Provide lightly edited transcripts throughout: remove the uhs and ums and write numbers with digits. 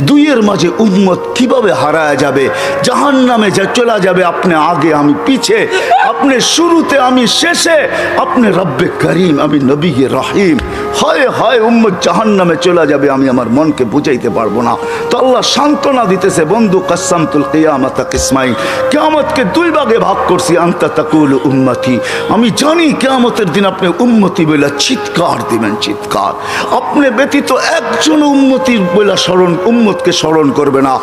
দুইয়ের মাঝে উম্মত কিভাবে হারায় যাবে, জাহান্নামে যা চলে যাবে, আপনি আগে আমি পিছে, আপনি শুরুতে আমি শেষে, আপনি রব্বে করিম আমি নবী রহিম। হয় হয় উম্মত জাহান্নামে চলে যাবে, আমি আমার মনকে বুঝাইতে পারবো না। তো আল্লাহ সান্ত্বনা দিতেছে, বন্ধু কাসসামতুল কিয়ামাতা কিসমাইন, কিয়ামতকে দুই ভাগে ভাগ করছি, আনতা তাকুলু উম্মতি, আমি জানি কিয়ামতের দিন আপনি উম্মতি বলে চিৎকার দিবেন, চিৎকার। আপনি ব্যতীত একজন উম্মতির বলে স্মরণ, উম্মতকে স্মরণ করবে না।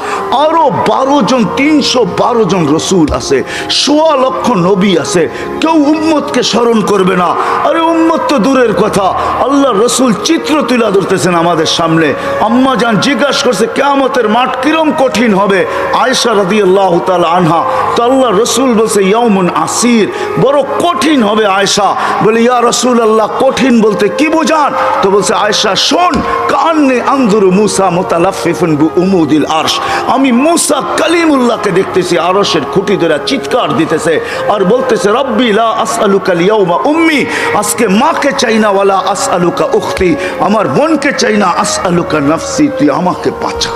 আরো 12 জন, 312 জন রসুল আছে, 1.25 লক্ষ নবী আছে, কেউ উম্মতকে স্মরণ করবে না। আরে উম্মত তো দূরের কথা, আল্লাহ রসুল চিত্র তুলে ধরতেছেন আমাদের সামনে। আম্মা জান জিজ্ঞাসা করছে কিয়ামতের মাঠ কিরম কঠিন হবে, আয়েশা রাদিয়াল্লাহু তাআলা আনহা। তো আল্লাহ রসুল বলছে ইয়াউমুন আসির, বড় কঠিন হবে। আয়েশা বলে ইয়া রাসূলুল্লাহ, কঠিন বলতে কি বোঝান? তো বলছে আয়েশা শোন, কান্নি আনজুরু মুসা মুতালাফফিফুন বিউমুদিল আরশ, আমি মুসা কালিমুল্লাহকে দেখতেছি আরশের খুঁটি ধরে চিৎকার দিতেছে আর বলতেছে রব্বি লা আসআলুকা আল-ইয়াউমা উম্মি, আজকে মাকে চাই না, ওয়ালা আসআলুকা উখতি, আমার বোনকে চাই না, আসআলুকা নাফসি, তুই আমাকে বাঁচা।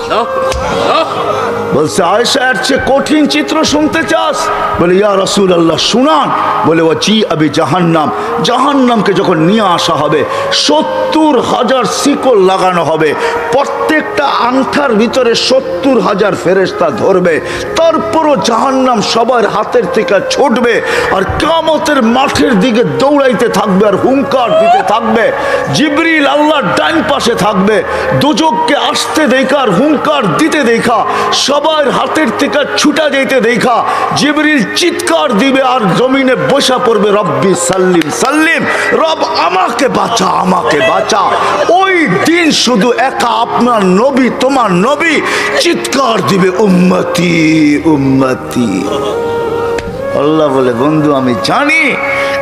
বলছে আয়েশা এর চেয়ে কঠিন চিত্র শুনতে চাস? বলে ইয়া রাসূলুল্লাহ শুনান। বলে ওয়াজি আবি জাহান্নাম, জাহান্নামকে যখন নিয়ে আসা হবে 70,000 শিকল লাগানো হবে, প্রত্যেকটা আংটার ভিতরে 70,000 ফেরেশতা ধরবে, তারপরও জাহান্নাম সবার হাতের থেকে ছুটবে আর কিয়ামতের মাঠের দিকে দৌড়াইতে থাকবে আর হুঙ্কার দিতে থাকবে। জিবরিল আল্লাহর ডান পাশে থাকবে, দুজককে আসতে দেখা আর হুঙ্কার দিতে দেখা, সবার হাতের থেকে ছুটা যেতে দেখা জিবরিল চিৎকার দিবে আর জমিনে বসা পড়বে রব্বি সাল্লিম সাল্লিম, রব আমাকে বাঁচা, আমাকে বাঁচা। ওই দিন শুধু একা আপনার নবী, তোমার নবী চিৎকার দিবে উম্মতি উম্মতি। আল্লাহ বলে বন্ধু আমি জানি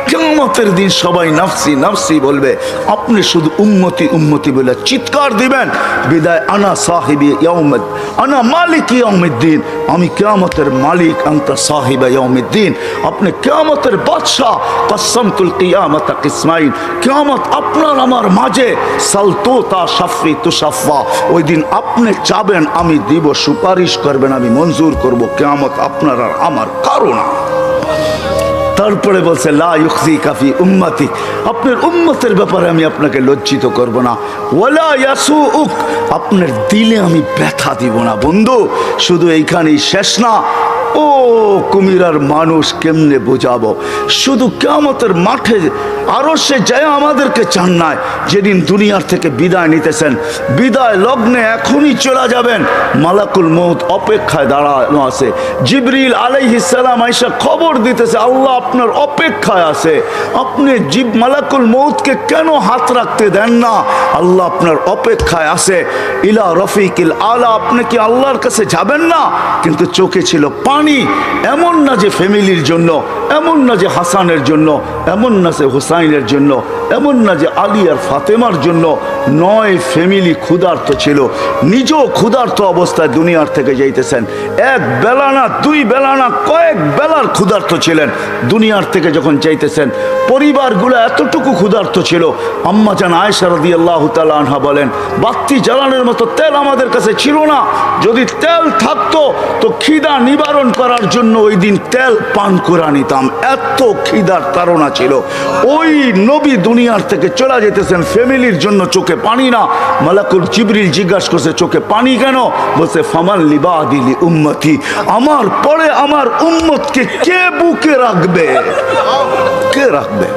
কিয়ামতের দিন সবাই নাফসি নাফসি বলবে, আপনি শুধু উম্মতি উম্মতি বলে চিৎকার দিবেন। বিদায় আনা সাহিবি ইয়াউমিদ, আনা মালিক ইয়াউমিদ্দিন, আমি কিয়ামতের মালিক, আনতা সাহিবা ইয়াউমিদ্দিন, আপনি কিয়ামতের বাদশা। কাসসামতুল কিয়ামাতা কিসমাইন, কিয়ামত আপনার আমার মাঝে, সালতুতা শাফি তুশাফা, ওই দিন আপনি চাবেন আমি দিব, সুপারিশ করবেন আমি মঞ্জুর করব, কিয়ামত আপনার আর আমার কারো না। তারপরে বলছে লা ইউখজিকা ফি উম্মতি, আপনার উম্মতের ব্যাপারে আমি আপনাকে লজ্জিত করব না। ওয়ালা ইয়াসুউক, আপনার দিলে আমি ব্যথা দিব না। বন্ধু শুধু এইখানেই শেষ না, ও কুমিরার মানুষ কেমনে বোঝাবো, শুধু কিয়ামতের মাঠে আরশে যায় আমাদেরকে চান নাই, যেদিন দুনিয়ার থেকে বিদায় নিতেছেন, বিদায় লগ্নে এখনই চলে যাবেন, মালাকুল মউত অপেক্ষায় দাঁড়ানো আছে। জিবরিল আলাইহিস সালাম আয়েশা খবর দিতেছে আল্লাহ আপনার অপেক্ষায় আছে, আপনি মালাকুল মউতকে কেন হাত রাখতে দেন না? আল্লাহ আপনার অপেক্ষায় আছে। ইলা রফিকিল আলা, আপনি কি আল্লাহর কাছে যাবেন না? কিন্তু চোখে ছিল পানি। এমন না যে ফ্যামিলির জন্য, এমন না যে হাসানের জন্য, এমন না যে হুসাইনের জন্য, এমন না যে আলী আর ফাতেমার জন্য, 9 ফ্যামিলি ক্ষুধার্ত ছিল, নিজেও ক্ষুধার্ত অবস্থায় দুনিয়ার থেকে যাইতেছেন। এক বেলা না, 2 বেলা না, কয়েক বেলার ক্ষুধার্ত ছিলেন। দুনিয়ার থেকে যখন যাইতেছেন পরিবারগুলো এতটুকু ক্ষুধার্ত ছিল। আম্মা জান আয়েশা রাদিয়াল্লাহু তাআলা আনহা বলেন বাতি জ্বালানোর মতো তেল আমাদের কাছে ছিল না, যদি তেল থাকতো তো খিদা নিবারণ করার জন্য ওই দিন তেল পান করে নিতাম, এত খিদার তাড়না ছিল। ওই নবী দুনিয়ার থেকে চলে যেতেছেন, ফ্যামিলির জন্য চোখে পানি না। মালাকুল জিবরিল জিজ্ঞাসা করছে চোখে পানি কেন? বলছে ফামান লিবাদিলি উম্মতি, আমার পরে আমার উম্মতকে কে বুকে রাখবে, কে রাখবে?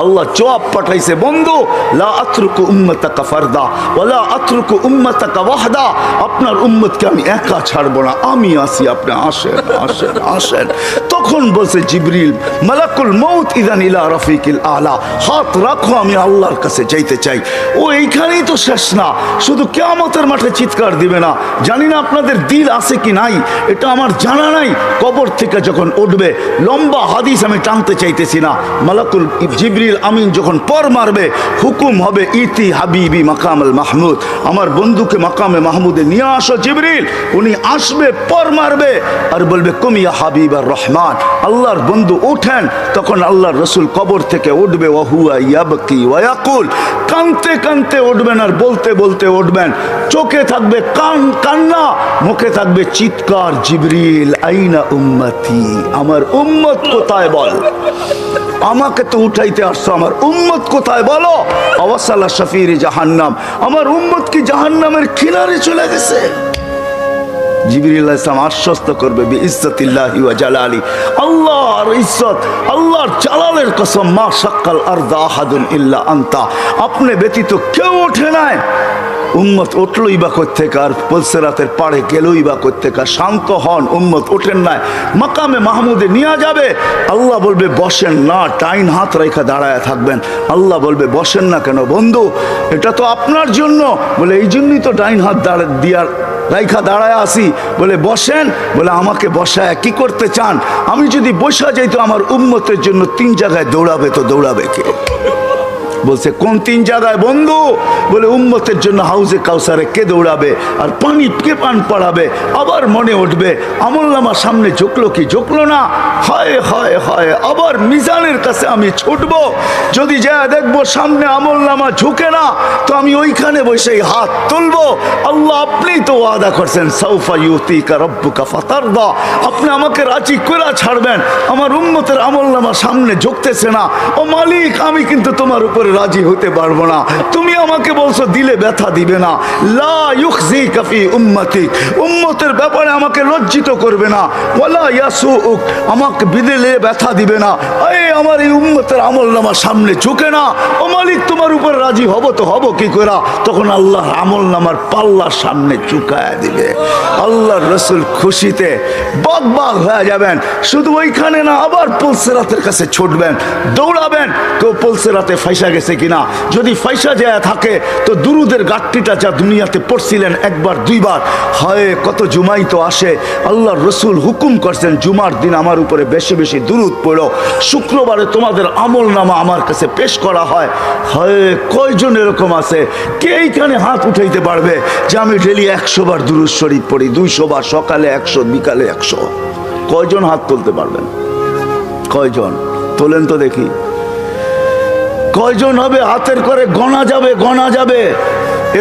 আল্লাহ জবাব পাঠাইছে বন্ধু লা আতরুকু উম্মাতাকা ফারদা ওয়ালা আতরুকু উম্মাতাকা ওয়াহদা, আপনার উম্মতকে আমি একা ছাড়বো না, আমি আসি, আপনি আসেন আসেন আসেন। তখন বলছে জিবরিল মালাকুল মউত ইদান ইলা রফিকিল আলা, হাত রাখো আমি আল্লাহর কাছে যাইতে চাই। ও এইখানেই তো শেষ না, শুধু কিয়ামতের মাঠে চিৎকার দিবে না। জানি না আপনাদের দিল আছে কি নাই, এটা আমার জানা নাই। কবর থেকে যখন উঠবে, লম্বা হাদিস আমি টানতে চাইতেছি না, মালাকুল জিবরিল জিবরিল আমিন যখন পর মারবে, হুকুম হবে ইতি হাবিবি মাকামুল মাহমুদ, আমার বন্ধুকে মাকামে মাহমুদে নিয়ে আসো জিবরিল। উনি আসবে, পর মারবে আর বলবে কুম ইয়া হাবিব আর রহমান, আল্লাহর বন্ধু ওঠেন। তখন আল্লাহর রসুল কবর থেকে উঠবে, ওয়াহুয়া ইয়াবকি ওয়া ইয়াকুল, কানতে কানতে উঠবেন আর বলতে বলতে উঠবেন। চোখে থাকবে কান্না, মুখে থাকবে চিৎকার, জিবরিল আইনা উম্মতি, আমার উম্মত কোথায় বল, আমাকে তো উঠাইতে আসছো, আমার উম্মত কোথায় বলো। আওয়াসালা শাফির জাহান্নাম, আমার উম্মত কি জাহান্নামের কিনারে চলে গেছে। জিবরিল আলাইহিস সালাম আশ্বস্ত করবে বিইজ্জতিল্লাহি ওয়া জালালি, আল্লাহর ইজ্জত, আল্লাহর জালালের কসম, মা শাক্কাল আরদা আহাদুন ইল্লা আনতা, আপনি ব্যতীত কেউ ওঠে নাই। উম্মত উঠলই বা কোত্থেকে, আর পুলসিরাতের পাড়ে গেলই বা কোত্থেকে। শান্ত হন, উম্মত ওঠেন নাই, মাকামে মাহমুদে নিয়ে যাবে। আল্লাহ বলবে বসেন না, ডাইন হাত রেখা দাঁড়ায় থাকবেন। আল্লাহ বলবে বসেন না কেন বন্ধু, এটা তো আপনার জন্য। বলে এই জন্যই তো ডাইন হাত দিয়ার রাইখা দাঁড়ায় আসি। বলে বসেন, বলে আমাকে বসায় কি করতে চান? আমি যদি বসা যাই তো আমার উম্মতের জন্য 3 জায়গায় দৌড়াবে, তো দৌড়াবে কে? বলছে কোন 3 জায়গায় বন্ধু? বলে উম্মতের জন্য হাউজে কাউসারে কে দৌড়াবে, আর পানি কে পান পড়াবে। আবার মনে উঠবে আমলনামা সামনে ঝুঁকলো কি ঝুঁকলো না, হায় হায় হায়, আবার মিজানের কাছে আমি ছুটবো, যদি যা দেখবো সামনে আমলনামা ঝুঁকে না, তো আমি ওইখানে বসে হাত তুলবো। আল্লাহ আপনি তো ওয়াদা করছেন সাউফা ইউতিকা রাব্বুকা ফাতারদা, আপনি আমাকে রাজি করে ছাড়বেন। আমার উম্মতের আমলনামা সামনে ঝুঁকতেছে না, ও মালিক আমি কিন্তু তোমার উপরে রাজি হতে পারবো না। তুমি আমাকে বলছো দিলে ব্যথা দিবে না, লা ইউখজিকা ফি উম্মতিক, উম্মতের ব্যাপারে আমাকে লজ্জিত করবে না, ওয়ালা ইয়াসুউক, আমাকে বিদেলে ব্যথা দিবে না। এই আমার এই উম্মতের আমলনামা সামনে ঝুঁকে না, ও মালিক তোমার উপর রাজি হব তো হব কি করে? তখন আল্লাহর আমলনামার পাল্লার সামনে ঝুঁকায় দিবে। আল্লাহর রাসূল খুশিতে বাগ হয়ে যাবেন। শুধু ওইখানে না, আবার পুলসিরাতের কাছে ছুটবেন, দৌড়াবেন, কেউ পুলসিরাতে ফাইসা গেছে কিনা। যদি ফাইসা যায় থাকে তো দুরুদের গাট্টিটা যা দুনিয়াতে পড়ছিলেন একবার 2 বার, হয় কত জুমাই তো আসে। আল্লাহর রসুল হুকুম করছেন জুমার দিন আমার উপরে বেশি বেশি দুরুদ পড়ো, শুক্রবারে তোমাদের আমলনামা আমার কাছে পেশ করা হয়। হয় কয়জন এরকম আছে কে এইখানে হাত উঠাইতে পারবে যে আমি ডেলি 100 বার দুরুদ শরীফ পড়ি, 200 বার, সকালে 100, বিকালে 100? কয়জন হাত তুলতে পারবেন? কয়জন তোলেন তো দেখি, কয়জন হবে? হাতের করে গণা যাবে, গণা যাবে।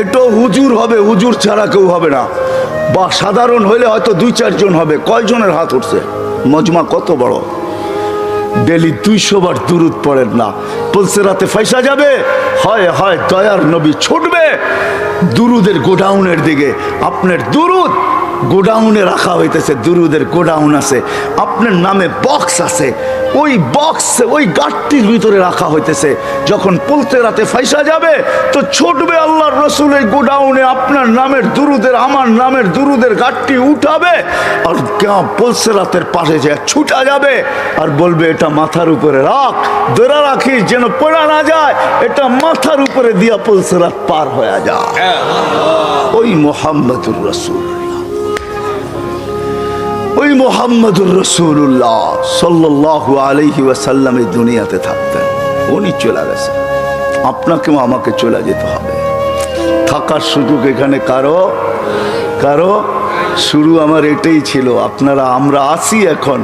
এটো হুজুর হবে, হুজুর ছাড়া কেউ হবে না, বা সাধারণ হইলে হয়তো 2-4 জন হবে। কয়জনের হাত উঠছে? মজমা কত বড়, ডেলি 200 বার দুরুদ পড়েন না, পুলসিরাতে ফাইসা যাবে। হয় হয় দয়ার নবী ছুটবে দুরুদের গোডাউনের দিকে। আপনার দুরুদ গোডাউনে রাখা হইতেছে, দুরুদের গোডাউন আছে, আপনার নামে বক্স আছে, ওই বক্স ওই গাটটির ভিতরে রাখা হইতেছে। যখন পুলসিরাতে ফাইসা যাবে তো ছুটবে আল্লাহর রাসূল এই গোডাউনে, আপনার নামের দুরুদের, আমার নামের দুরুদের গাটটি উঠাবে, আর পুলসিরাতের পাশে যে ছুটা যাবে আর বলবে এটা মাথার উপরে রাখ, ধরে রাখিস যেন পড়া না যায়, এটা মাথার উপরে দিয়া পুলসিরাত পার হয়ে যায়। ওই মুহাম্মদুর রাসূল, ওই মুহাম্মদুর রাসূলুল্লাহ সাল্লাল্লাহু আলাইহি ওয়াসাল্লাম এই দুনিয়াতে থাকতেন, উনি চলে গেছে, আপনাকেও আমাকে চলে যেতে হবে। থাকার সুযোগ এখানে কারো কারো শুরু আমার এটাই ছিল। আপনারা আমরা আসি এখন,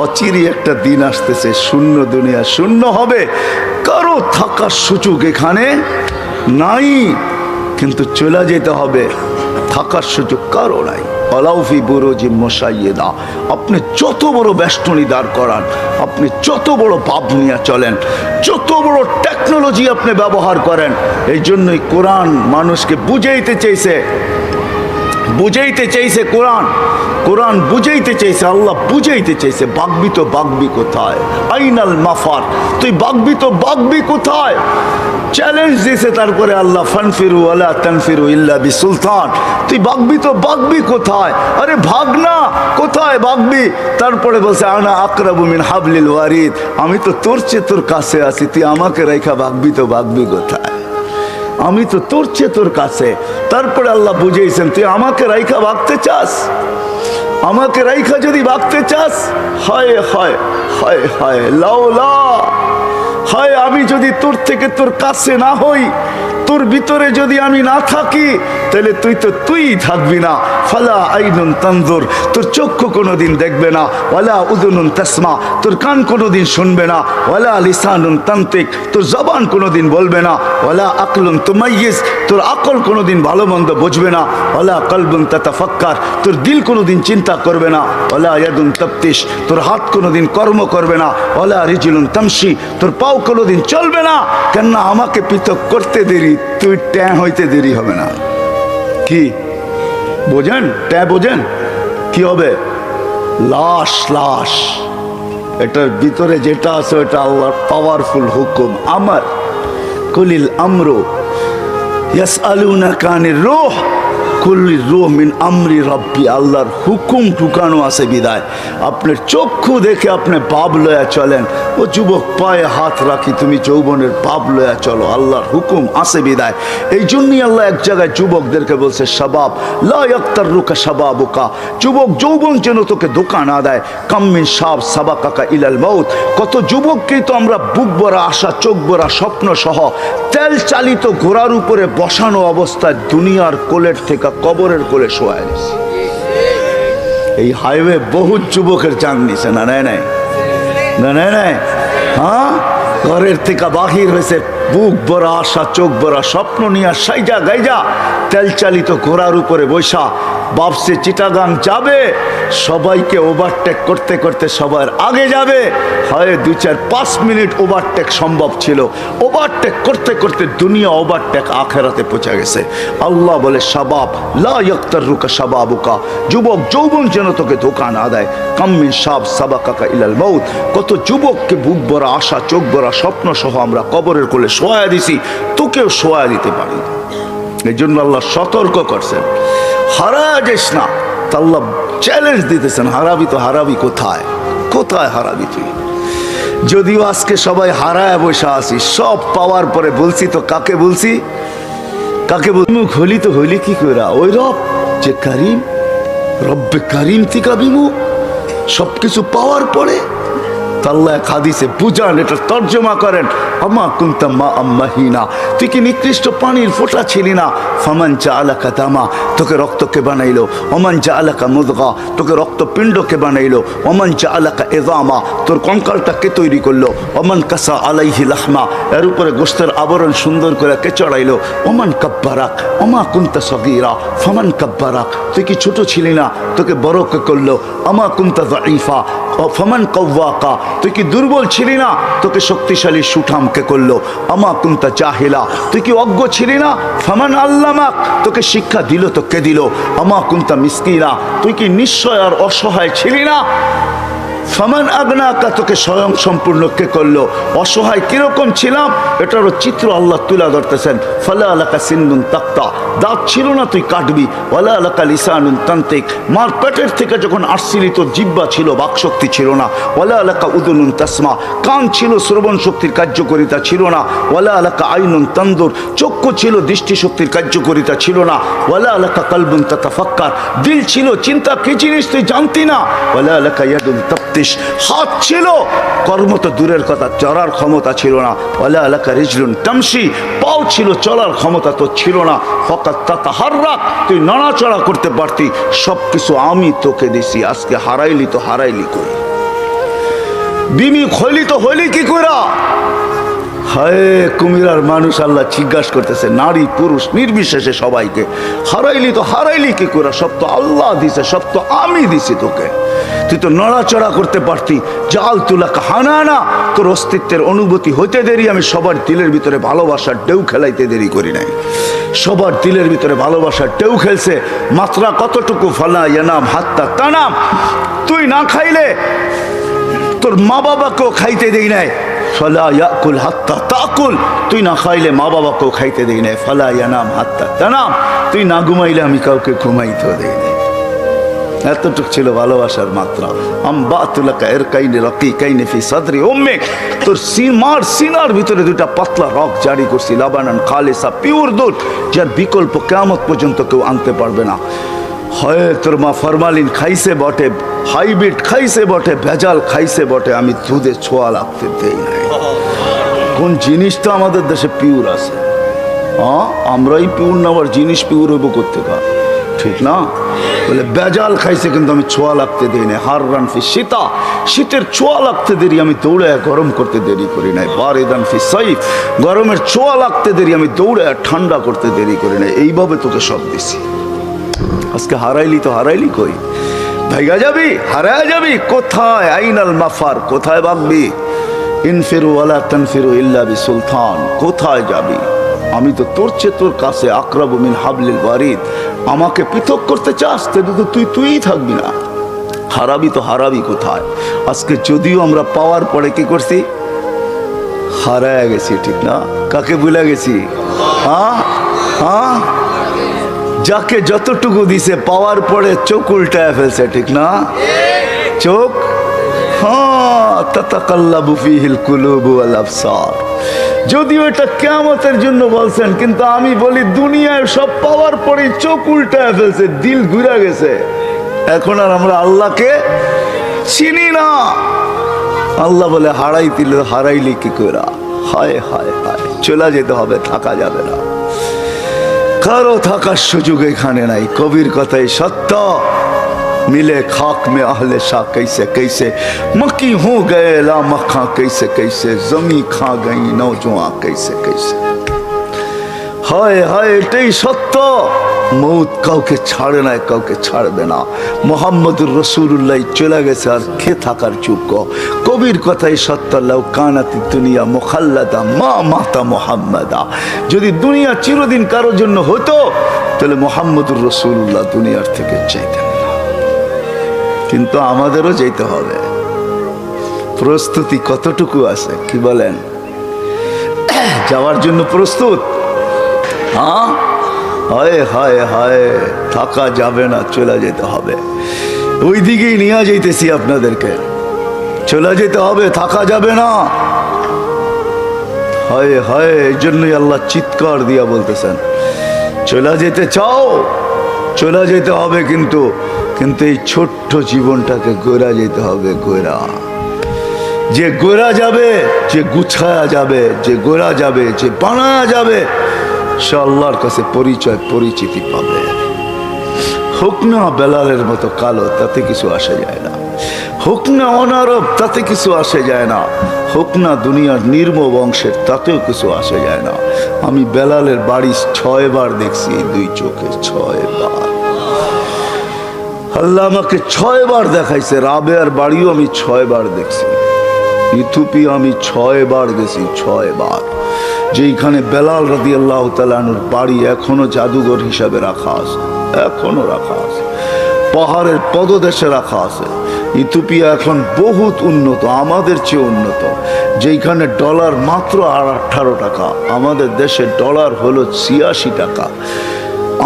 অচিরি একটা দিন আসতেছে, শূন্য দুনিয়া শূন্য হবে, কারো থাকার সুযোগ এখানে নাই, কিন্তু চলে যেতে হবে, থাকার সুযোগ কারো নাই। আলাউফি বুরুজি মুশাইয়্যিদা, আপনি যত বড় বেষ্টনী দাঁড় করান, আপনি যত বড় ভাব নিয়ে চলেন, যত বড় টেকনোলজি আপনি ব্যবহার করেন, এই জন্যই কোরআন মানুষকে বুঝাইতে চাইছে, কোরআন বুঝাইতে চাইছে, আল্লাহ বুঝাইতে চাইছে। বাগবি তো বাগবি কোথায়, আইনাল মাফার, তুই বাগবি তো বাগবি কোথায়? চ্যালেঞ্জ দিয়েছে তারপরে আল্লাহ, ফানফিরু ওয়ালা তানফিরু ইল্লা বিসুলতান, তুই বাগবি তো বাগবি কোথায়? আরে ভাগ না, কোথায় বাগবি? তারপরে বলছে আনা আকরাবু মিন হাবলিল ওয়ারিদ, আমি তো তোর চেয়ে তোর কাছে আছি, তুই আমাকে রেখা বাগবি তো বাগবি কোথায়? আমি তো তোর চেয়ে তোর কাছে। তারপরে আল্লাহ বুঝেছেন তুই আমাকে রাইখা ভাগতে চাস, আমাকে রাইখা যদি ভাগতে চাস, হায় হায় হায় হায় লাউলা হয় আমি যদি তোর থেকে তোর কাছে না হই, তোর ভিতরে যদি আমি না থাকি, তাহলে তুই থাকবি না। ফালা আইনুন তানজুর, তোর চক্ষু কোনোদিন দেখবে না। ওয়ালা উযুনুন তাসমা, তোর কান কোনোদিন শুনবে না। ওয়ালা লিসানুন তানতিক, তোর জবান কোনোদিন বলবে না। ওয়ালা আকলুন তুমাইয়িজ, তোর আকল কোনোদিন ভালো মন্দ বুঝবে না। ওয়ালা কলবুন তাতাফাক্কার, তোর দিল কোনোদিন চিন্তা করবে না। ওয়ালা ইয়াদুন তাফতিশ, তোর হাত কোনোদিন কর্ম করবে না। ওয়ালা রিজলুন তামশি, তোর পাও কোনোদিন চলবে না। কেননা আমাকে পৃথক করতে দেরি, তুই ট্যাঁ হইতে দেরি হবে না। কি বোঝেন? ট্যাঁ বোঝেন? কি হবে? লাশ। লাশ, এটার ভিতরে যেটা আছে ওটা আল্লাহর পাওয়ারফুল হুকুম। আমার কুলিল আমরু ইয়াসআলুনাকা আনির রূহ কুল্লি রূহ মিন আমরি রব্বি, আল্লাহর হুকুম ঢুকানো আছে বিদায় আপনার চক্ষু দেখে আপনি পাপ লয়া চলেন। ও যুবক, পায়ে হাত রাখি, তুমি যৌবনের পাপ লয়া চলো, আল্লাহর হুকুম আছে বিদায়। এই জন্যই আল্লাহ এক জায়গায় যুবকদেরকে বলছে, শাবাব লা ইয়াক্তাররুকা শাবাবুকা, যুবক যৌবন যেন তোকে ধোঁকা না দেয়। কাম্মিন শাব সাবাকাকা ইলাল মাউত, কত যুবককেই তো আমরা বুক ভরা আশা, চোখ ভরা স্বপ্ন সহ তেল চালিত ঘোড়ার উপরে বসানো অবস্থায় দুনিয়ার কোলের থেকে কবরের কোলে শোয়া দিছে। এই হাইওয়ে বহুত যুবকের জান নিছে না, নাই নাই না, নাই নাই। হ্যাঁ, ঘরের থেকে বাহির হয়েছে বুক ভরা আশা, চোখ ভরা স্বপ্ন নিয়ে সাইজা গাইজা তেল চালিত ঘোড়ার উপরে বৈশা বাপসে চিটাগাং যাবে। সবাইকে ওভারটেক করতে করতে সবার আগে যাবে। হয় 2-4-5 মিনিট ওভারটেক সম্ভব ছিল, ওভারটেক করতে করতে দুনিয়া ওভারটেক আখেরাতে পৌঁছে গেছে। আল্লাহ বলে, শাবাব লা ইয়াক্তাররুকা শাবাবুকা, যুবক যৌবন যেন তোকে ধোঁকা না দেয়। কাম্মিন শাব সাবাকাকা ইলাল মাউত, কত যুবককে বুক ভরা আশা, চোখ ভরা স্বপ্ন সহ আমরা কবরের কোলে শোয়া দিছি, তোকেও শোয়া দিতে পারি। এই জন্য আল্লাহ সতর্ক করছেন, হারা যাস না। আল্লাহ চ্যালেঞ্জ দিতেছেন, হারাবি তো হারাবি কোথায়? কোথায় হারাবি তুই? যদিও আজকে সবাই হারায় বসে আসি, সব পাওয়ার পরে বলছি তো কাকে বলছি? কাকে মুখ হলি তো হলি কি করে? ওই রব যে করিম, রব্বে করিম থেকে বিমুখ, সবকিছু পাওয়ার পরে। আল্লাহ এক হাদিসে বুঝান, এটা তর্জমা করেন, আমা কুনতা মা আম্মাহিনা, তুই কি নিকৃষ্ট পানির ফোঁটা ছিলি না? ফামান জাআলাকা দামা, তোকে রক্তকে বানাইলো। ওমান জাআলাকা মুদগা, তোকে রক্তপিণ্ডকে বানাইলো। ওমান জাআলাকা ইযামা, তোর কঙ্কালটাকে তৈরি করলো। ওমান কাসা আলাইহি লাহমা, এর উপরে গোশতের আবরণ সুন্দর করে কে চড়াইলো। ওমান কাব্বারাক ওমা কুনতা সগীরা ফামান কাব্বারাক, তুই কি ছোট ছিলি না? তোকে বড় কে করলো। আমা কুনতা যায়ীফা ফামান কাওয়াকা, তুই কি দুর্বল ছিলি না? তোকে শক্তিশালী সুঠামকে করলো। আমা কুনতা জাহিলা, তুই কি অজ্ঞ ছিলি না? ফামান আল্লামাক, তোকে শিক্ষা দিল তো কে দিল? আমা কুনতা মিসকিনা, তুই কি নিশ্চয় আর অসহায় ছিলি না? ফামান আগনাকা, তোকে স্বয়ং সম্পূর্ণ কে করলো? অসহায় কিরকম ছিলাম এটারও চিত্র আল্লাহ তুলে ধরতেছেন। ফালা আলাকা সিন্নুন তাক্তা, দাঁত ছিল না তুই কাটবি। ওয়ালা আলাকা লিসানুন তান্তিক, মার পেটের থেকে যখন আসছিলি তোর জিহ্বা ছিল, বাকশক্তি ছিল না। ওয়ালা আলাকা উদুনুন তাসমা, কান ছিল, শ্রবণ শক্তির কার্যকরিতা ছিল না। ওয়ালা আলাকা আইনুন তানদুর, চক্ষু ছিল, দৃষ্টিশক্তির কার্যকরিতা ছিল না। ওয়ালা আলাকা কলবুন তাতাফাক্কার, দিল ছিল, চিন্তা কি জিনিস তুই জানতি না। ওয়ালা আলাকা ইয়াদুন তাফতিশ, হাত ছিল, কর্ম তো দূরের কথা, চলার ক্ষমতা ছিল না। ওয়ালা আলাকা রিজলুন তামশি, পাও ছিল, চলার ক্ষমতা তো ছিল না। ফাকাত তাতাহাররাক, তুই নড়াচড়া করতে পারতি। সবকিছু আমি তোকে দিছি, আজকে হারাইলি তো হারাইলি কই? বিমি হইলি তো হইলি কি কইরা? হায় কুমিরার মানুষ আল্লাহ জিজ্ঞাসা করতেছে, নারী পুরুষ নির্বিশেষে সবাইকে, হারাইলি তো হারাইলি কি করে? সব তো আল্লাহ দিছে, সব তো আমি দিছি তোকে। তুই তো নড়াচড়া করতে পারতি। জাল তুলাকা হানানা, তোর অস্তিত্বের অনুভূতি হইতে দেরি আমি সবার দিলের ভিতরে ভালোবাসার ঢেউ খেলাইতে দেরি করি নাই। সবার দিলের ভিতরে ভালোবাসার ঢেউ খেলছে। মাত্রা কতটুকু? ফালা ইয়ানাম হাত্তা তানাম, তুই না খাইলে তোর মা বাবাকেও খাইতে দেই নাই। ফালা ইয়াকুল হাত্তা তাকুল, তুই না খাইলে মা বাবাকেও খাইতে দেই নাই। ফালা ইয়ানাম হাত্তা তানাম, তুই না ঘুমাইলে আমি কাউকে ঘুমাইতেও দেই নাই। এতটুক ছিল ভালোবাসার মাত্রা। আমবাতুলাকা ইরকাইনি রাকিকাইনি ফি সাদরি উম্মিক, তোর মার সিনার ভিতরে দুইটা পাতলা রক জারি করছি, লাবানান খালিসা, পিওর দুধ, যার বিকল্প কিয়ামত পর্যন্ত কেউ আনতে পারবে না। হয় তোর মা ফরমালিন খাইছে বটে, হাইব্রিড খাইছে বটে, ভেজাল খাইছে বটে, আমি দুধে ছোঁয়া লাগতে দেই নাই। কোন জিনিসটা আমাদের দেশে পিওর আছে? হ্যাঁ, আমরাই পিওর না, আবার জিনিস পিওর হইব কোথেকে? ঠিক না? বলে বেজাল খাইছে কিন্তু আমি ছোঁয়া লাগতে দিই নাই। হার রান ফি শীতা, শীতের ছোঁয়া লাগতে দেরি আমি দৌড়ে গরম করতে দেরি করি নাই। বারিদান ফি সাইফ, গরমের ছোঁয়া লাগতে দেরি আমি দৌড়ে ঠান্ডা করতে দেরি করি নাই। এইভাবে তোকে সব দিছি। আজকে হারাইলি তো হারাইলি কই? ভাইগা যাবি, হারায় যাবি কোথায়? আইনাল মাফার, কোথায় ভাগবি? ইনফিরু ওয়ালা তানফিরু ইল্লা বিসুলতান, কোথায় যাবি? আমি তো তোর চেয়ে তোর কাছে আকরাবু মিন হাবলিল ওয়ারিদ। আমাকে পৃথক করতে চাস তো তুই থাকবি না। হারাবি তো হারাবি কোথায়? আজকে যদিও আমরা পাওয়ার পরে কি করছি? হারায় গেছি, ঠিক না? কাকে ভুলে গেছি? হ্যাঁ হ্যাঁ, যাকে যতটুকু দিছে পাওয়ার পরে চোখ উল্টায় ফেলছে, ঠিক না? চোখ, হ্যাঁ, তাতাকাল্লাবু ফিহিল কুলুবু ওয়াল আবসার। যদিও এটা কিয়ামতের জন্য বলছেন, কিন্তু আমি বলি দুনিয়ায় সব পাওয়ার পরে চোখ উল্টায় ফেলছে, দিল ঘুরে গেছে। এখন আর আমরা আল্লাহকে চিনি না। আল্লাহ বলে হারাইলি কি করে? হায় হায় হায়, চলে যেতে হবে, থাকা যাবে না। কারো থাকার সুযোগ এখানে নাই। কবির কথাই সত্য, मिले खाक में अहले शाह कैसे कैसे, मक्की हो गए ला मक्खा कैसे कैसे, जमी खा गई नौजवान कैसे कैसे। हाय हाय, এটাই সত্য। মৌত কাউকে ছাড়ে না, কাউকে ছাড়বে না। মুহাম্মদুর রাসূলুল্লাহ চলে গেছে, আর কে থাকার যোগ্য? কবির কথাই সত্য, লাউ কানাতি দুনিয়া মুখাল্লাদা মা মাতা মুহাম্মাদা। যদি দুনিয়া চিরদিন কারোর জন্য হতো, তাহলে মুহাম্মদুর রাসূলুল্লাহ দুনিয়ার থেকে চাইতেন না। কিন্তু আমাদেরও যেতে হবে। প্রস্তুতি কতটুকু আছে কি বলেন? যাওয়ার জন্য প্রস্তুত? হ্যাঁ, হায় হায় হায়, থাকা যাবে না, চলে যেতে হবে। ওই দিকেই নিয়ে যাইতেছি আপনাদেরকে। চলে যেতে হবে, থাকা যাবে না। হায় হায়, এই জন্যই আল্লাহ চিৎকার দিয়া বলতেছেন, চলে যেতে চাও, চলে যেতে হবে। কিন্তু এই ছোট্ট জীবনটাকে গোরা যেতে হবে। গোরা, যে গোরা যাবে, যে গুছায়া যাবে, যে গোরা যাবে, যে বানায়া যাবে, সে আল্লাহর কাছে পরিচয় পরিচিতি পাবে। হোক না বেলালের মতো কালো, তাতে কিছু আসে যায় না। হোক না অনারব, তাতে কিছু আসে যায় না। হোক না দুনিয়ার নির্ম বংশের, তাতেও কিছু আসে যায় না। আমি বেলালের বাড়ি 6 বার দেখছি, 2 চোখে 6 বার। আল্লাহ আমাকে 6 বার দেখাইছে। রাবেয়ার বাড়িও আমি 6 বার দেখছি। ইথিওপিয়া আমি 6 বার গেছি, 6 বার। যেখানে বেলাল রাদিয়াল্লাহু তাআলা আনহুর বাড়ি এখনো জাদুঘর হিসাবে রাখা আছে, এখনো রাখা আছে, পাহাড়ের পদদেশে রাখা আছে। ইথিওপিয়া এখন বহুত উন্নত, আমাদের চেয়ে উন্নত। যেখানে ডলার মাত্র 18 টাকা, আমাদের দেশে ডলার হলো 86 টাকা।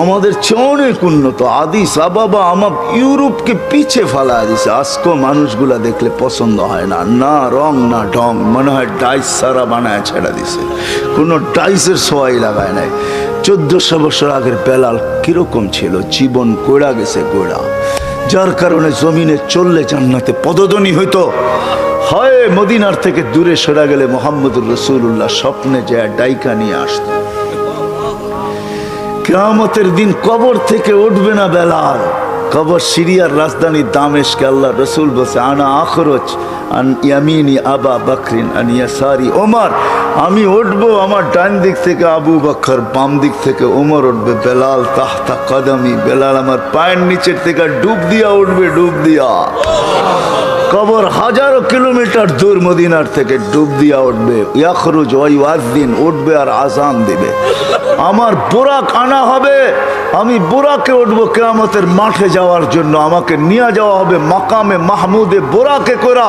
আমাদের চেয়ে অনেক উন্নত। আদিস আবাবা আমার ইউরোপকে পিছে ফেলা দিছে। আজকেও মানুষগুলা দেখলে পছন্দ হয় না, না রং না ঢং, মনে হয় ডাইস সারা বানায় ছেড়ে দিছে, কোনো ডাইসের সোয়াই লাগায় নাই। 1400 বছর আগের বেলাল কিরকম ছিল? জীবন গোড়া গেছে, গোড়া। যার কারণে জমিনে চললে জান্নাতে পদধ্বনি হইতো। হয় মদিনার থেকে দূরে সরে গেলে মুহাম্মদুর রাসূলুল্লাহ স্বপ্নে যায় ডাইকা নিয়ে আসতো। কিয়ামতের দিন কবর থেকে উঠবে না বেলাল। কবর সিরিয়ার রাজধানী দামেস্কে। আল্লাহ রসুল বলছে, আনা আখরজ আন ইয়ামিনি আবা বকরিন আন ইয়াসারি ওমর। আমি উঠবো, আমার ডান দিক থেকে আবু বকর, বাম দিক থেকে ওমর উঠবে। বেলাল তাহতা কদমি, বেলাল আমার পায়ের নিচের থেকে ডুব দিয়া উঠবে, ডুব দিয়া। কবর হাজারো কিলোমিটার দূর মদিনার থেকে, ডুব দিয়া উঠবে। ইয়াখরুজ ওয়া ইউআযিন, উঠবে আর আযান দিবে। আমার বুরাক আনা হবে, আমি বুরাকে উঠবো কিয়ামতের মাঠে যাওয়ার জন্য। আমাকে নিয়ে যাওয়া হবে মাকামে মাহমুদে বুরাকে করা।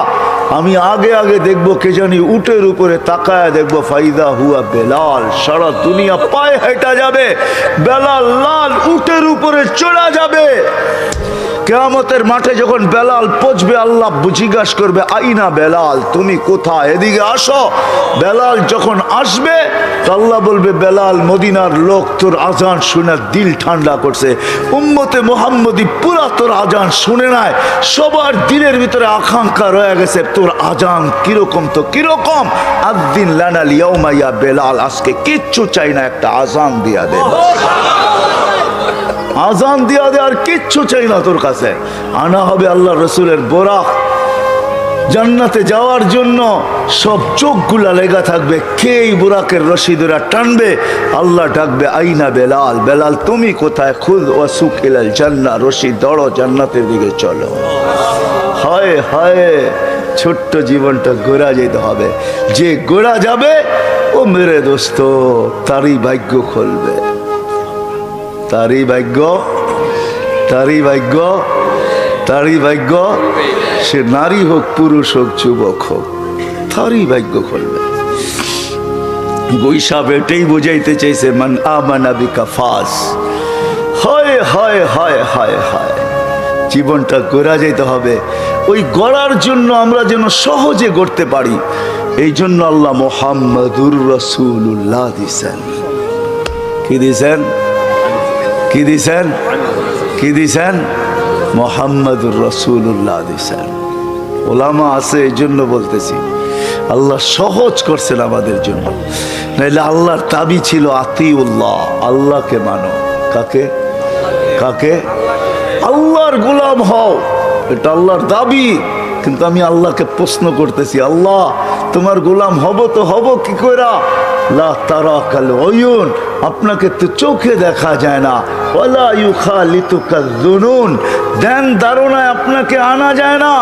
আমি আগে আগে দেখবো, কে জানি উটের উপরে তাকায় দেখবো, ফাইদা হুয়া বেলাল। সারা দুনিয়া পায়ে হেঁটে যাবে, বেলাল লাল উটের উপরে চড়া যাবে। কিয়ামতের মাঠে যখন বেলাল পৌঁছবে, আল্লাহ জিজ্ঞাসা করবে আইনা বেলাল, তুমি কোথায়, এদিকে আসো। বেলাল যখন আসবে তো আল্লাহ বলবে বেলাল মদিনার লোক তোর আজান শুনে দিল ঠান্ডা করছে, উম্মতে মুহাম্মদী পুরা তোর আজান শুনে নাই, সবার দিলের ভিতরে আকাঙ্ক্ষা রয়ে গেছে তোর আজান কিরকম, তো কিরকম, আদ্দিন লানা লিয়াউমা ইয়া বেলাল, আজকে কিচ্ছু চাই না, একটা আজান দিয়া দে, আজান দিয়া দে, আর কিচ্ছু চাই না তোর কাছে। আনা হবে আল্লাহ রসুলের বোরাক, জান্নাতে যাওয়ার জন্য সব চোখগুলা লেগা থাকবে, কে এই বোরাকের রশি ধরে টানবে, আল্লাহ ডাকবে আইনা বেলাল, বেলাল তুমি কোথায়, খুদ ওয়াসুক ইলাল জান্নাহ, রশি দড়ো জান্নাতের দিকে চলো। হায় হায়, ছোট্ট জীবনটা গোড়া যেতে হবে, যে গোড়া যাবে ও মেরে দোস্ত তারই ভাগ্য খুলবে, তারই ভাগ্য, তারই ভাগ্য, তারই ভাগ্য, সে নারী হোক পুরুষ হোক যুবক হোক, তারই ভাগ্য খুলবে। বৈশাখ এটাই বোঝাইতে চাইছে মান আমানা বিকা ফাস। হায় হায় হায় হায় হায়, জীবনটা গড়া যেতে হবে, ওই গড়ার জন্য আমরা যেন সহজে গড়তে পারি, এই জন্য আল্লাহ মুহাম্মাদুর রাসূলুল্লাহ দিছেন। কি দিছেন, কি দিছেন, কি দিছেন, মুহাম্মাদুর রাসূলুল্লাহ দিছেন। ওলামা আছে এই জন্য বলতেছি, আল্লাহ সহজ করছেন আমাদের জন্য, নাইলে আল্লাহর দাবি ছিল আতিউল্লাহ, আল্লাহকে মানো। কাকে, কাকে, আল্লাহর গোলাম হও, এটা আল্লাহর দাবি। কিন্তু আমি আল্লাহকে প্রশ্ন করতেছি, আল্লাহ তোমার গোলাম হব তো হব কি কইরা, লা তারাকাল উয়ুন, আপনাকে তো চোখে দেখা যায় না, ওয়ালা ইউখালিতুকাল যুনুন, ধ্যান ধারণায় আপনাকে আনা যায় না,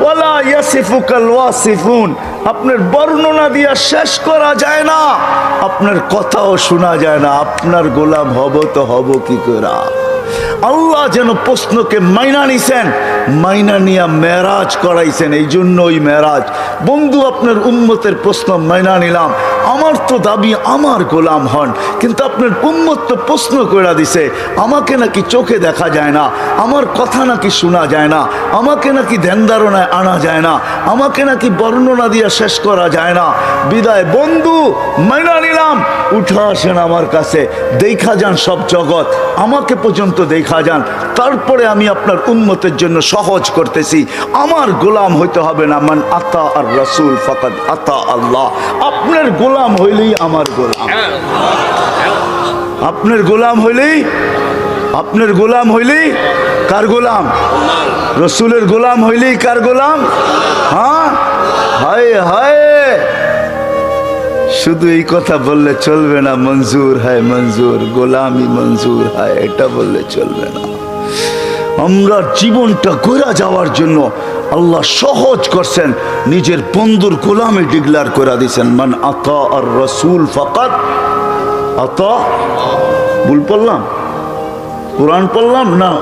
ওয়ালা ইয়াসিফুকাল ওয়াসিফুন, আপনার বর্ণনা দিয়া শেষ করা যায় না, আপনার কথাও শোনা যায় না, আপনার গোলাম হব তো হব কি কইরা। আল্লাহ যেন প্রশ্নকে মাইনা নিছেন, মাইনা নিয়া মেরাজ করাইছেন, এই জন্য ওই মেরাজ। বন্ধু আপনার উম্মতের প্রশ্ন মাইনা নিলাম, আমার তো দাবি আমার গোলাম হন, কিন্তু আপনার উম্মত তো প্রশ্ন করে দিছে, আমাকে নাকি চোখে দেখা যায় না, আমার কথা নাকি শোনা যায় না, আমাকে নাকি ধ্যান ধারণায় আনা যায় না, আমাকে নাকি বর্ণনা দিয়া শেষ করা যায় না। বিদায় বন্ধু, মাইনা নিলাম, উঠে আসেন আমার কাছে, দেখা যান সব জগৎ, আমাকে পর্যন্ত দেখা যান, তারপরে আমি আপনার উম্মতের জন্য সহজ করতেছি। আমার গোলাম হইতে হবে না, মান আতা আর রাসূল ফাকাদ আতা আল্লাহ, আপনার গোলাম হইলেই আমার গোলাম, আপনার গোলাম হইলেই, আপনার গোলাম হইলেই কার গোলাম, রসুলের গোলাম হইলেই কার গোলাম। হ্যাঁ, হায় হায়, শুধু এই কথা বললে চলবে না, মঞ্জুর হয় মঞ্জুর, গোলামি মঞ্জুর হয়, এটা বললে চলবে না। আমরা জীবনটা গড়া যাওয়ার জন্য আল্লাহ সহজ করছেন, নিজের বন্ধুর গোলামে ডিক্লার করে দিয়েছেন, মান আতা আর রাসূল ফাকাদ আতা। ভুল পড়লাম, কোরআন পড়লাম না,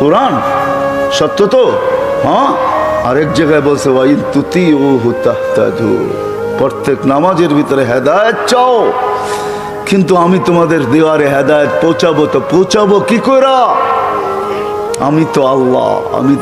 কোরআন সত্য তো। হ্যাঁ, আরেক জায়গায় বলছে ওয়াইন তুতিউহু তাহতাদু, প্রত্যেক নামাজের ভিতরে হেদায়েত চাও, কিন্তু আমি তোমাদের দেওয়ারে হেদায়েত পৌঁছাবো, তো পৌঁছাবো কি করে, আমি তো আল্লাহ, আমি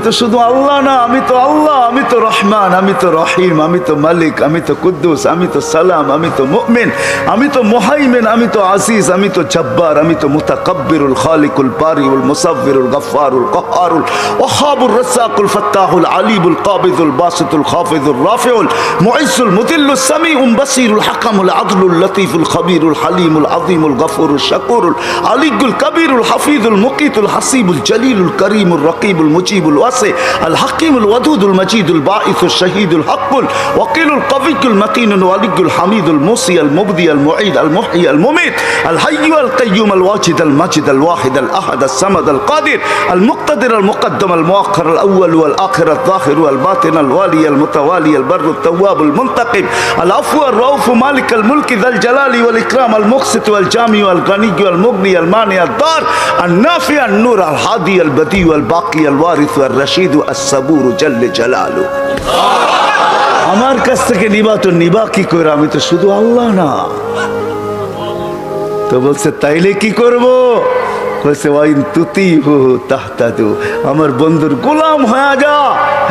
তো শুধু আল্লাহ না, আমি তো আল্লাহ, আমি তো রহমান, আমি তো রহিম, আমি তো মালিক, আমি তো কুদ্দুস, আমি তো সালাম, আমি তো মুমিন, আমি তো মুহাইমিন, আমি তো আজিজ, আমি তো জব্বার, আমি তো মুতাকাব্বিরুল খালিকুল বারিউল মুসাব্বিরুল গফফারুল কহ্হারুল ওয়াহাবুর রাজ্জাকুল ফাত্তাহুল আলিমুল কাবিদুল বাসিতুল খাফিজুর রাফিউল মুইজ্জুল মুদিল্লুস সামিউল বাসিরুল হাকামুল আদলুল লতীফুল খবীরুল হালিমুল আযীমুল গফুরুল শাকুরুল আলিয়ুল কবীরুল হাফিজুল মুকিতুল হাসিবুল জলিলুল করিমুল রকিবুল মুজিবুল ওয়াসি আল হাকিমুল ওয়াদুদুল মজিদুল বাঈসুল শহীদুল হকুল ওয়াকিলুল কবিয়ুল মতিনুল ওয়ালিয়ুল হামিদুল মুসি আল মুবদি আল মুঈদ আল মুহয়ি আল মুমিত আল হাইয়্যু আল কাইয়্যুম আল ওয়াজিদ আল মাজিদ আল ওয়াহিদ আল আহাদ আল সামাদ আল কাদির আল মুক্তাদির আল মুকদ্দম আল মুআখ্খার আল আউয়াল ওয়াল আখির আল যাহির ওয়াল বাতিন আল ওয়ালি আল মুতাওয়ালি আল বরর আল তাওয়াব আল মুনতাকিম আল আফু আর রাউফ মালিক আল মুলক যাল জালালি ওয়াল ইকরাম আল মুকসিত ওয়াল জামি ওয়াল গনি ওয়াল মুগনি আল মানি আল দার আল নাফি আল নূর আল হাদি আল বদি ওয়াল বাকি আল ওয়ারিস ওয়াল রশিদ আস সাবুর জাল্লে জালালু। আমার কাছ থেকে নিবা তো নিবা কি করে, আমি তো শুধু আল্লাহ না। তো বলছে তাইলে কি করব, বলছে ওয়াইন তুতিহু তাহতাদু, আমার বন্ধুর গোলাম হয়ে যা,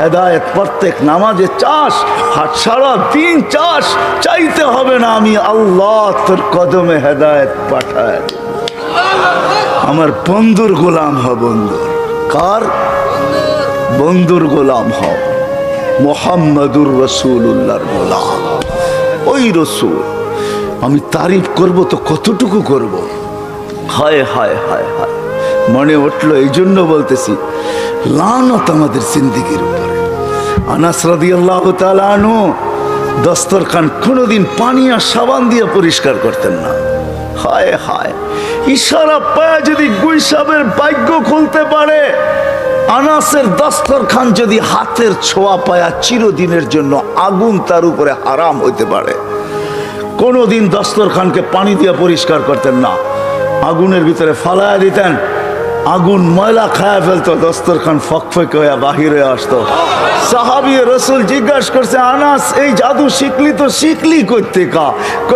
হেদায়েত প্রত্যেক নামাজে চাস, হাত সারা দিন চাস, চাইতে হবে না, আমি আল্লাহ তোর কদমে হেদায়েত পাঠায় দেব। আমার বন্ধুর গোলাম হ, বন্ধুর কার? বন্ধুর গোলাম হ, মুহাম্মাদুর রাসূলুল্লাহর গোলাম। ওই রসুল আমি তারিফ করব তো কতটুকু করব? হায় হায় হায় হায়, মনে উঠলো, এই জন্য বলতেছি লানত আমাদের জিন্দেগির উপরে। আনাস রাদিয়াল্লাহু তাআলা আনহু দস্তরখান কোনোদিন পানি আর সাবান দিয়ে পরিষ্কার করতেন না। হায় হায়, ইশারা পায় যদি গুইসাবের ভাগ্য খুলতে পারে, আনাসের দস্তরখান যদি হাতের ছোঁয়া পায়া চিরদিনের জন্য আগুন তার উপরে হারাম হইতে পারে। কোনোদিন দস্তরখানকে পানি দিয়ে পরিষ্কার করতেন না, আগুনের ভিতরে ফালায়া দিতেন, আগুন ময়লা খায়া ফেলতো, দস্তরখান ফকফক হয়ে বাহিরে আসতো। সাহাবী রসুল জিজ্ঞাসা করছে, আনাস এই জাদু শিখলি তো শিখলি করতে কা?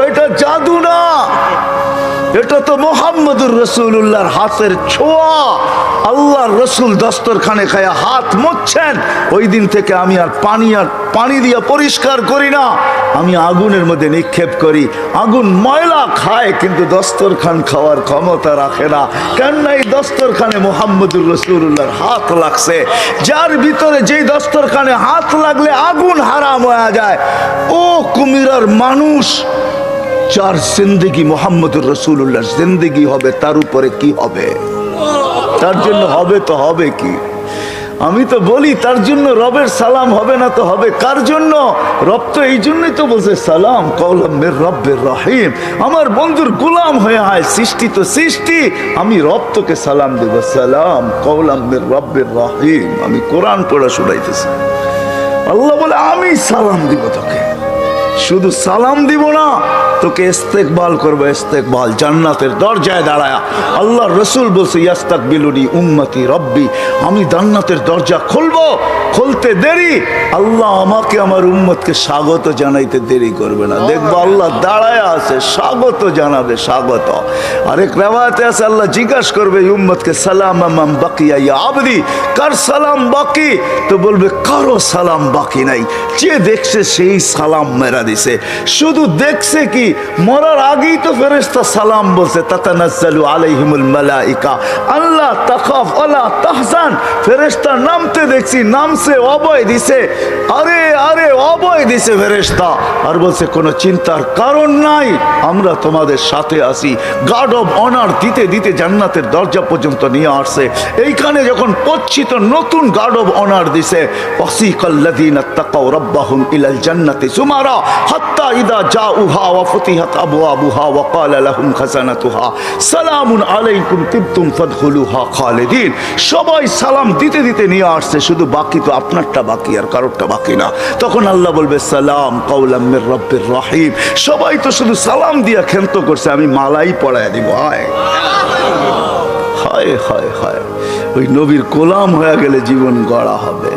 এটা জাদু না, এটা তো মুহাম্মদুর রাসূলুল্লাহর হাতের ছোঁয়া। আল্লাহর রসুল দস্তরখানে খায়া হাত মুছছেন, ওই দিন থেকে আমি আর পানি দিয়ে পরিষ্কার করি না, আমি আগুনের মধ্যে নিক্ষেপ করি। আগুন ময়লা খায় কিন্তু দস্তরখান খাওয়ার ক্ষমতা রাখে না। কেন? এই দস্তরখানে মুহাম্মদুর রাসূলুল্লাহর হাত লাগছে। যার ভিতরে যেই দস্তরখানে হাত লাগলে আগুন হারাম হয়ে যায়, ও কুমিরার মানুষ, যার জিন্দেগি মুহাম্মদুর রাসূলুল্লাহর জিন্দেগি হবে, তার উপরে কি হবে? তার জন্য হবে তো হবে কি? আমি তো বলি তার জন্য রবের সালাম হবে না তো হবে কার জন্য? রব তো এই জন্যই তো বলছে সালাম কওলাম মির রব্বির রহিম। আমার বন্ধুর গোলাম হয়ে হয়, সৃষ্টি তো সৃষ্টি, আমি রব তোকে সালাম দেব, সালাম কওলাম মির রব্বির রহিম। আমি কোরআন পড়া শোনাইতেছি, আল্লাহ বলে আমি সালাম দিব তোকে, শুধু সালাম দিব না, তোকে ইস্তেকবাল করবো, ইস্তেকবাল জান্নাতের দরজায় দাঁড়ায়া। আল্লাহ রসুল বলছে ইয়াস্তাকবিলুনি উম্মতি রব্বি, আমি জান্নাতের দরজা খুলবো, খুলতে দেরি, আল্লাহ আমাকে আমার উম্মতকে স্বাগত জানাইতে দেরি করবে না। দেখবো আল্লাহ দাঁড়ায় আছে, স্বাগত জানাবে, স্বাগত। আরেক রেওয়ায়াতে আছে আল্লাহ জিজ্ঞাসা করবে উম্মতকে, সালাম আমান বাকিয়া ইয়া আবদি, কার সালাম বাকি? তো বলবে কারো সালাম বাকি নাই, যে দেখছে সেই সালাম মেরা দিছে। শুধু দেখছে কি, মরার আগেই তো ফেরেশতা সালাম বলছে, তাতানাজ্জালু আলাইহিমুল মালাইকা আল্লাহ তাখাফ ওয়ালা তাহজান। ফেরেশতা নামতে দেখছি, নামছে, অভয় দিছে, আরে আরে অভয় দিছে ফেরেশতা, আর বলছে কোনো চিন্তার কারণ নাই, আমরা তোমাদের সাথে আছি। গার্ড অফ অনার দিতে দিতে জান্নাতের দরজা পর্যন্ত নিয়ে আসছে। এইখানে যখন পড়ছি তো নতুন গার্ড অফ অনার দিছে, ওয়াসিকাল্লাযীনা তাকাউ রাব্বাহুম ইলাল জান্নাতি যুমারা হাত্তা ইযা জাউহা ওয়া ফুতিহাত আবওয়াবুহা ওয়া ক্বালা লাহুম খাজানাতুহা সালামুন আলাইকুম তিবতুম ফাদখুলুহা খালিদিন। সবাই সালাম দিতে দিতে নিয়ে আসছে, শুধু বাকি তো আপনারটা বাকি, আর কারোরটা বাকি না। তখন আল্লাহ বলবে সালাম কাওলাম মির রব্বির রহিম। সবাই তো শুধু সালাম দিয়া ক্ষান্ত করছে, আমি মালাই পড়ায় দিব। হায় হায় হায় হায়, ওই নবীর গোলাম হয়ে গেলে জীবন গড়া হবে।